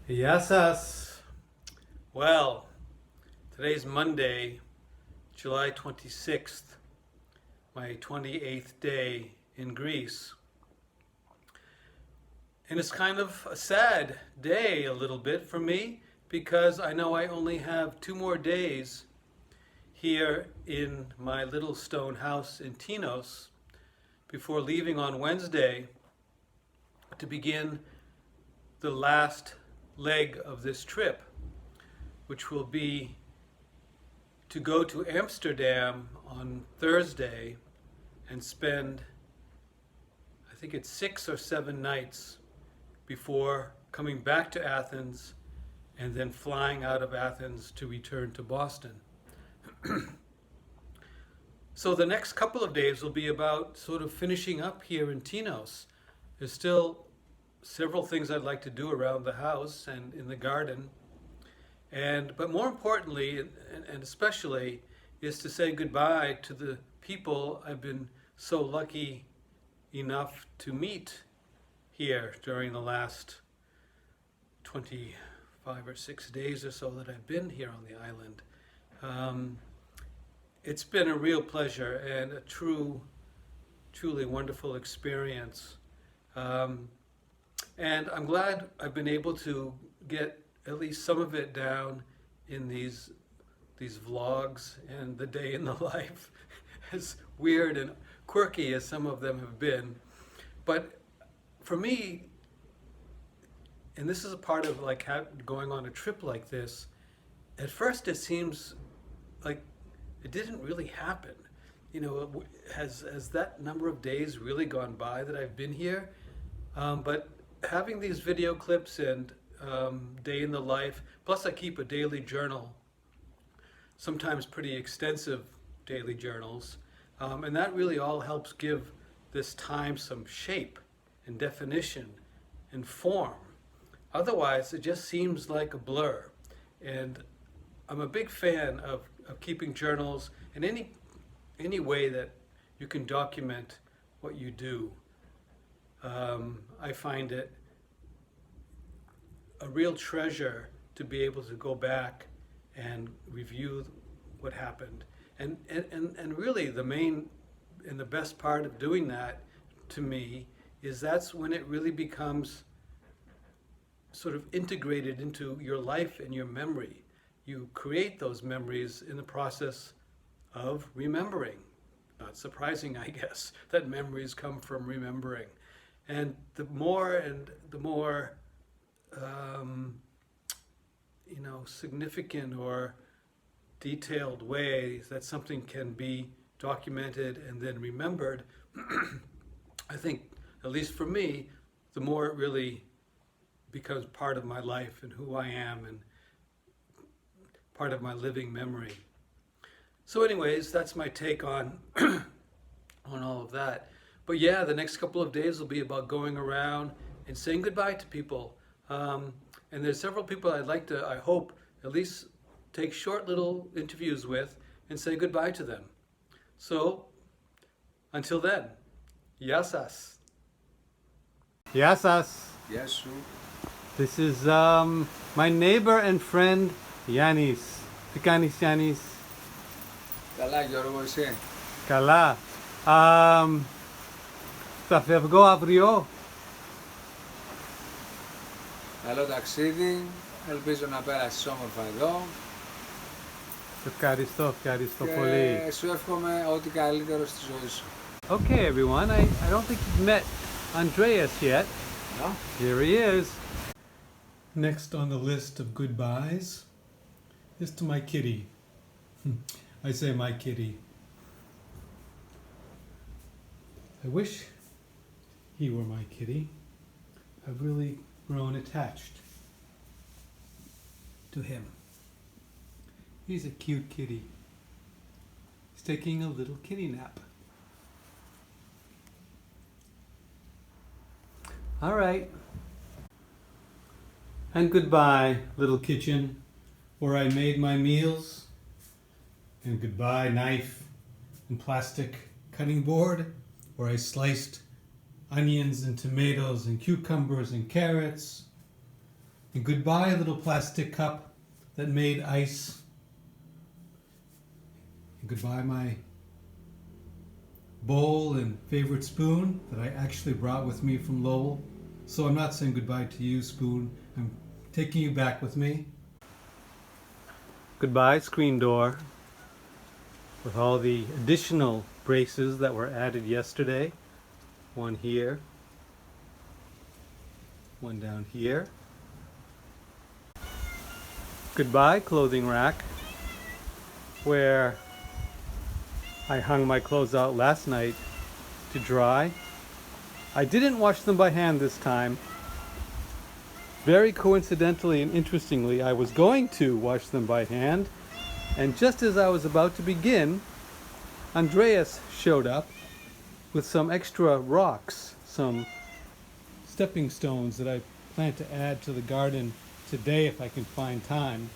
Yasas. Well, today's Monday, July 26th, my 28th day in Greece. And it's kind of a sad day a little bit for me because I know I only have 2 more days here in my little stone house in Tinos before leaving on Wednesday to begin the last leg of this trip, which will be to go to Amsterdam on Thursday and spend, I think it's 6 or 7 nights before coming back to Athens and then flying out of Athens to return to Boston. So the next couple of days will be about sort of finishing up here in Tinos. There's still several things I'd like to do around the house and in the garden. But more importantly, and especially, is to say goodbye to the people I've been so lucky enough to meet here during the last 25 or 6 days or so that I've been here on the island. It's been a real pleasure and a truly wonderful experience. And I'm glad I've been able to get at least some of it down in these vlogs and the day in the life, as weird and quirky as some of them have been. But for me, and this is a part of like going on a trip like this, at first it seems like it didn't really happen. You know, has that number of days really gone by that I've been here? But having these video clips and day in the life, plus I keep a daily journal, sometimes pretty extensive daily journals, and that really all helps give this time some shape and definition and form. Otherwise, it just seems like a blur. And I'm a big fan of keeping journals in any way that you can document what you do. I find it a real treasure to be able to go back and review what happened. And really the main and the best part of doing that to me is that's when it really becomes sort of integrated into your life and your memory. You create those memories in the process of remembering. Not surprising, I guess, that memories come from remembering. And the more significant or detailed way that something can be documented and then remembered, I think, at least for me, the more it really becomes part of my life and who I am and part of my living memory. So anyways, that's my take on on all of that. But yeah, the next couple of days will be about going around and saying goodbye to people. And there's several people I'd like to, I hope, at least take short little interviews with and say goodbye to them. So, until then, Yasas. Yasas. Γεια σου. This is my neighbor and friend, Yannis. Τι κάνεις, Yannis? Καλά Γιώργο, εσύ? Καλά. Θα φεύγω αύριο. Καλό ταξίδι, ελπίζω να πέρασεις όμορφα εδώ. Ευχαριστώ πολύ. Και σου εύχομαι ό,τι καλύτερο στη ζωή σου. Okay, everyone, I don't think you've met Andreas yet. No? Here he is. Next on the list of goodbyes is to my kitty. I say my kitty. I wish he were my kitty. I've really grown attached to him. He's a cute kitty. He's taking a little kitty nap. All right. And goodbye, little kitchen, where I made my meals. And goodbye, knife and plastic cutting board, where I sliced onions and tomatoes and cucumbers and carrots. And goodbye, little plastic cup that made ice. And goodbye, my bowl and favorite spoon that I actually brought with me from Lowell. So I'm not saying goodbye to you, spoon. I'm taking you back with me. Goodbye, screen door, with all the additional braces that were added yesterday. One here, one down here. Goodbye, clothing rack, where I hung my clothes out last night to dry. I didn't wash them by hand this time. Very coincidentally and interestingly, I was going to wash them by hand, and just as I was about to begin, Andreas showed up with some extra rocks, some stepping stones that I plan to add to the garden today if I can find time.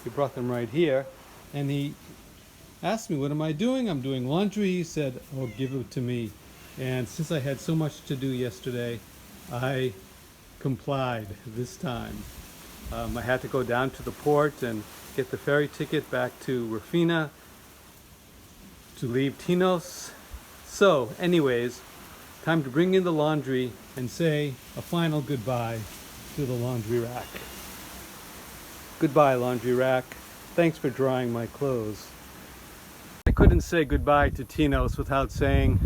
He brought them right here, and he asked me, what am I doing? I'm doing laundry. He said, oh, give it to me. And since I had so much to do yesterday, I complied this time. I had to go down to the port and get the ferry ticket back to Rufina to leave Tinos. So, anyways, time to bring in the laundry and say a final goodbye to the laundry rack. Goodbye, laundry rack. Thanks for drying my clothes. I couldn't say goodbye to Tinos without saying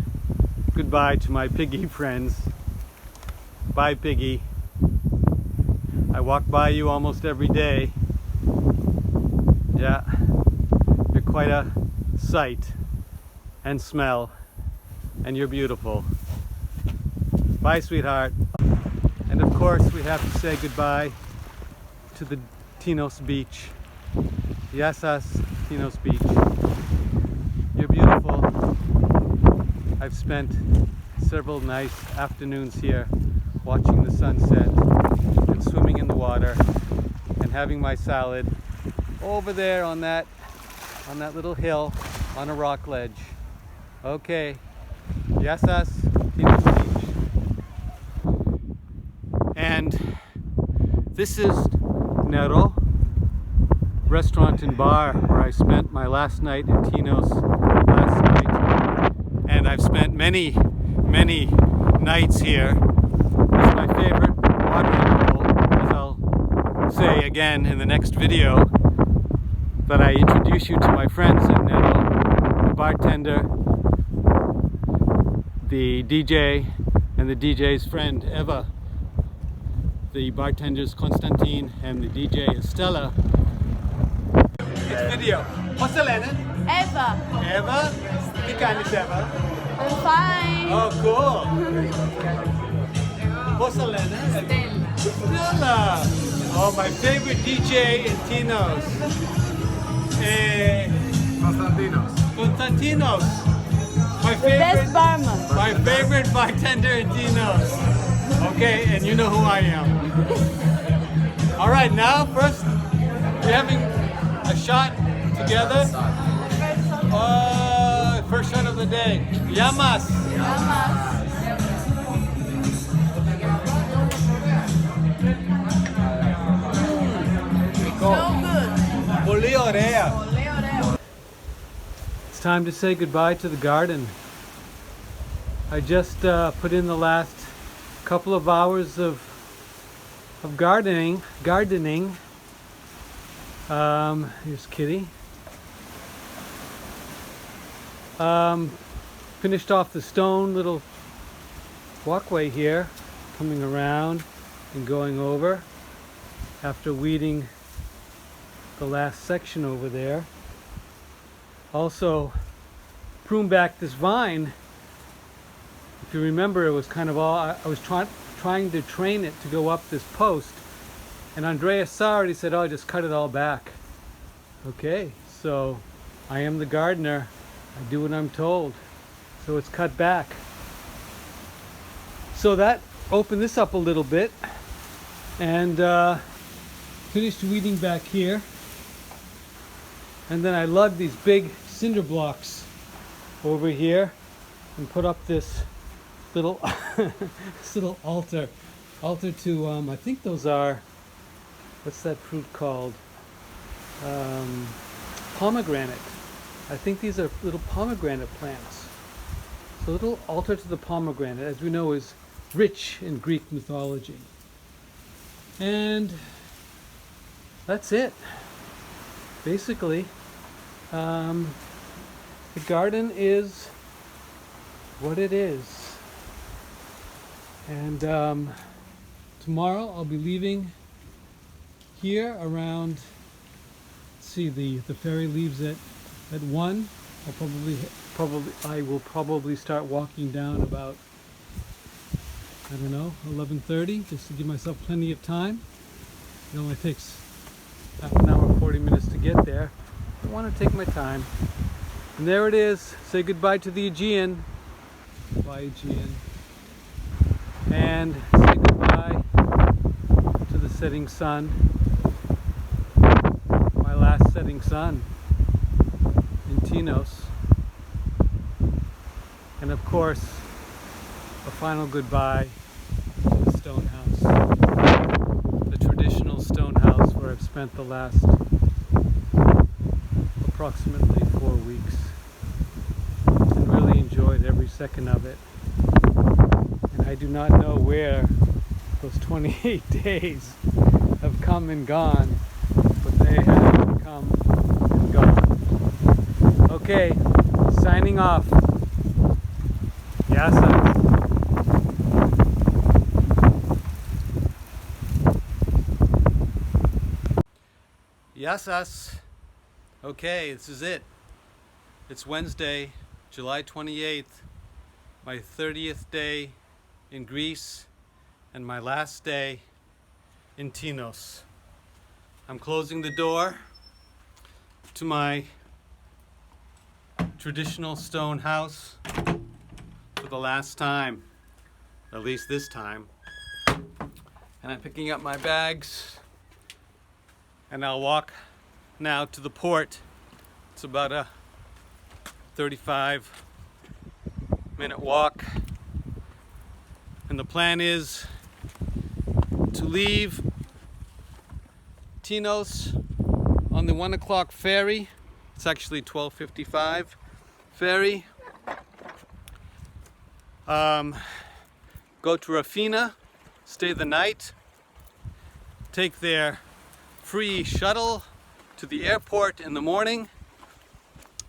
goodbye to my piggy friends. Bye, piggy. I walk by you almost every day. Yeah, you're quite a sight and smell, and you're beautiful. Bye, sweetheart. And of course, we have to say goodbye to the Tinos beach. Yasas, Tinos beach. You're beautiful. I've spent several nice afternoons here watching the sunset and swimming in the water and having my salad over there on that little hill on a rock ledge. Okay, Yasas, Tinos Beach. And this is Nero restaurant and bar where I spent my last night in Tinos last night. And I've spent many nights here. It's my favorite watering hole, as I'll say again in the next video, that I introduce you to my friends at Nero, the bartender, the DJ, and the DJ's friend Eva, the bartenders Konstantin, and the DJ Estella. It's video. What's the name? Eva. Eva? Wie kann ich Eva? I'm fine. Oh, cool. What's the name? Stella. Oh, my favorite DJ in Tinos. Konstantinos. My The best favorite, barman. my favorite bartender in Tinos. Okay, and you know who I am. All right, now first we're having a shot together. First shot of the day. Yamas. So good. Poliorea. It's time to say goodbye to the garden. I just put in the last couple of hours of gardening. Here's Kitty. Finished off the stone little walkway here, coming around and going over after weeding the last section over there. Also pruned back this vine. If you remember, it was kind of all, I was trying to train it to go up this post, and Andreas saw it. He said, oh, just cut it all back. Okay, so I am the gardener. I do what I'm told. So it's cut back. So that opened this up a little bit, and finished weeding back here. And then I lugged these big cinder blocks over here and put up this little this little altar to I think those are what's that fruit called? Pomegranate. I think these are little pomegranate plants. So a little altar to the pomegranate, as we know, is rich in Greek mythology. And that's it. Basically, the garden is what it is. And tomorrow I'll be leaving here around, let's see, the ferry leaves at 1. I will probably start walking down about, I don't know, 11:30, just to give myself plenty of time. It only takes half an hour, 40 minutes to get there. I want to take my time. And there it is. Say goodbye to the Aegean. Bye, Aegean. And say goodbye to the setting sun. My last setting sun in Tinos. And of course, a final goodbye to the stone house. The traditional stone house where I've spent the last approximately 4 weeks. And really enjoyed every second of it. And I do not know where those 28 days have come and gone, but they have come and gone. Okay, signing off. Yasas. Yasas. Okay, this is it. It's Wednesday, July 28th, my 30th day in Greece and my last day in Tinos. I'm closing the door to my traditional stone house for the last time, at least this time. And I'm picking up my bags and I'll walk now to the port. It's about a 35-minute walk. And the plan is to leave Tinos on the 1 o'clock ferry. It's actually 12:55 ferry. Go to Rafina, stay the night, take their free shuttle to the airport in the morning,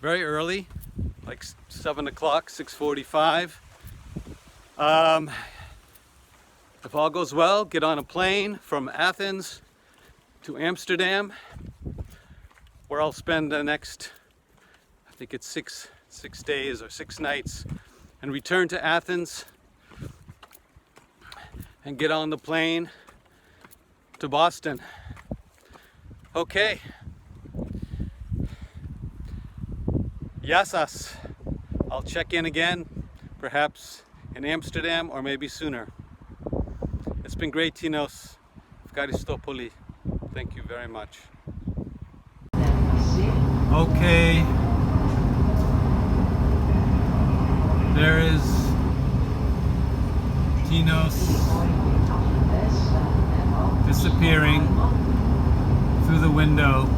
very early, like 7 o'clock, 6:45. If all goes well, get on a plane from Athens to Amsterdam, where I'll spend the next, I think it's six days or 6 nights, and return to Athens and get on the plane to Boston. Okay. Yasas. I'll check in again, perhaps in Amsterdam or maybe sooner. It's been great, Tinos. Efkaristopoli. Thank you very much. Okay. There is Tinos disappearing through the window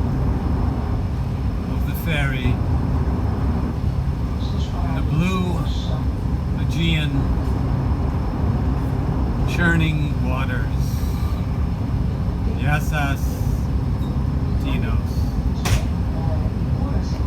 of the ferry in the blue Aegean churning waters. Yasas.